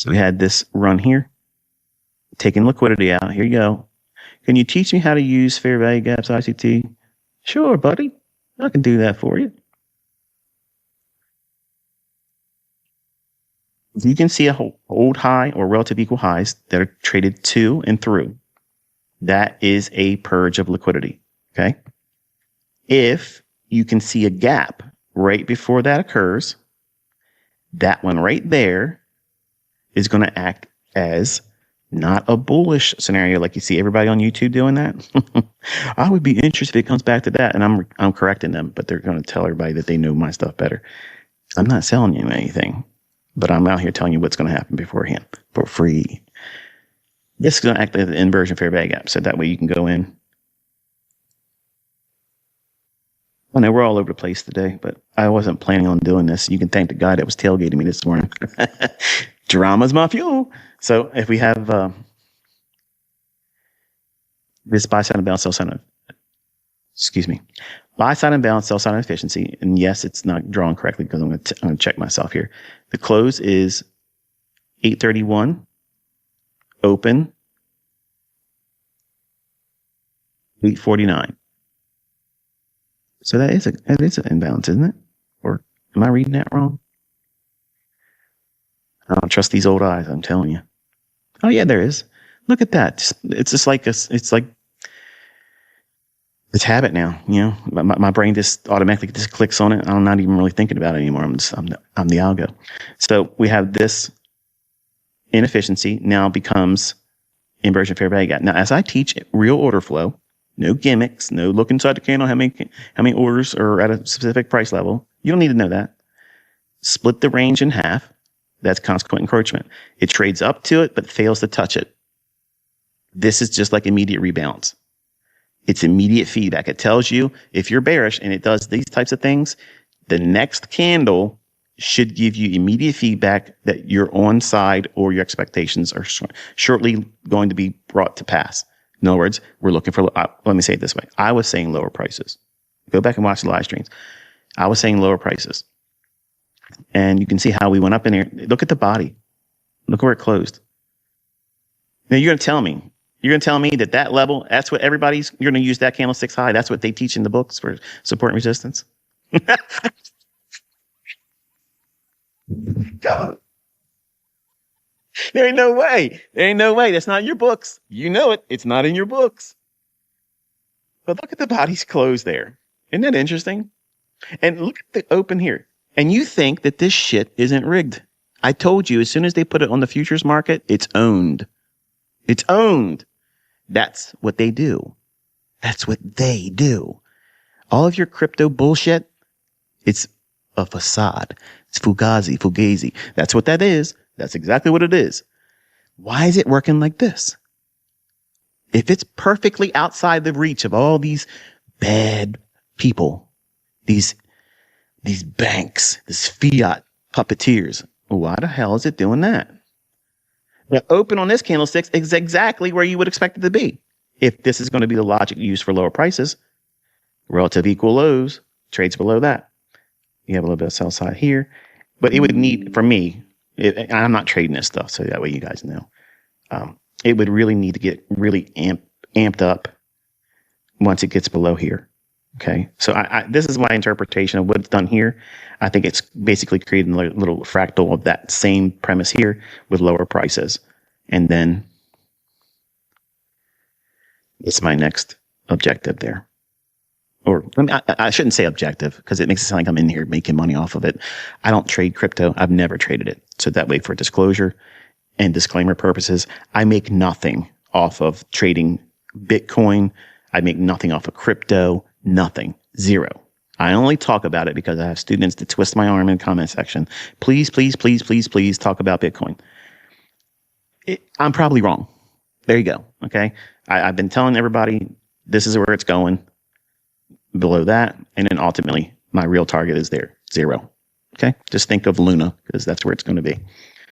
So we had this run here, taking liquidity out. Here you go. Can you teach me how to use fair value gaps ICT? Sure, buddy. I can do that for you. You can see a hold high or relative equal highs that are traded to and through. That is a purge of liquidity. Okay. If you can see a gap right before that occurs, that one right there is going to act as not a bullish scenario like you see everybody on YouTube doing that. I would be interested if it comes back to that, and I'm correcting them, but they're going to tell everybody that they know my stuff better. I'm not selling you anything, but I'm out here telling you what's going to happen beforehand for free. This is going to act like the inversion fair value gap, so that way you can go in. I know we're all over the place today, but I wasn't planning on doing this. You can thank the guy that was tailgating me this morning. Drama's my fuel. So if we have this buy side and balance, sell side, buy side and balance, sell side and efficiency. And yes, it's not drawn correctly because I'm going to check myself here. The close is 831, open 849. So that is an imbalance, isn't it? Or am I reading that wrong? I don't trust these old eyes, I'm telling you. Oh yeah, there is. Look at that. It's just like it's habit now. You know, my brain just automatically just clicks on it. I'm not even really thinking about it anymore. I'm the algo. So we have this inefficiency now becomes inversion fair value gap. Now, as I teach real order flow, no gimmicks, no look inside the candle, how many orders are at a specific price level. You don't need to know that. Split the range in half. That's consequent encroachment. It trades up to it, but fails to touch it. This is just like immediate rebalance. It's immediate feedback. It tells you if you're bearish and it does these types of things, the next candle should give you immediate feedback that you're on side or your expectations are shortly going to be brought to pass. In other words, we're looking for, let me say it this way. I was saying lower prices. Go back and watch the live streams. I was saying lower prices. And you can see how we went up in here. Look at the body. Look where it closed. Now you're going to tell me that that level, that's what you're going to use that candlestick's high. That's what they teach in the books for support and resistance. God. There ain't no way. That's not in your books. You know it. It's not in your books. But look at the body's closed there. Isn't that interesting? And look at the open here. And you think that this shit isn't rigged. I told you, as soon as they put it on the futures market, it's owned. It's owned. That's what they do. That's what they do. All of your crypto bullshit, it's a facade. It's fugazi. That's what that is. That's exactly what it is. Why is it working like this? If it's perfectly outside the reach of all these bad people, these banks, these fiat puppeteers, why the hell is it doing that? The open on this candlestick is exactly where you would expect it to be. If this is going to be the logic used for lower prices, relative equal lows, trades below that. You have a little bit of sell side here, but it would need, for me, I'm not trading this stuff, so that way you guys know. It would really need to get really amped up once it gets below here. Okay, so this is my interpretation of what's done here. I think it's basically creating a little fractal of that same premise here with lower prices. And then it's my next objective there. Or I shouldn't say objective because it makes it sound like I'm in here making money off of it. I don't trade crypto. I've never traded it. So that way, for disclosure and disclaimer purposes, I make nothing off of trading Bitcoin. I make nothing off of crypto. Nothing. Zero. I only talk about it because I have students that twist my arm in the comment section. Please talk about Bitcoin. I'm probably wrong. There you go. Okay. I've been telling everybody this is where it's going. Below that, and then ultimately my real target is there, 0. Okay, just think of Luna because that's where it's going to be.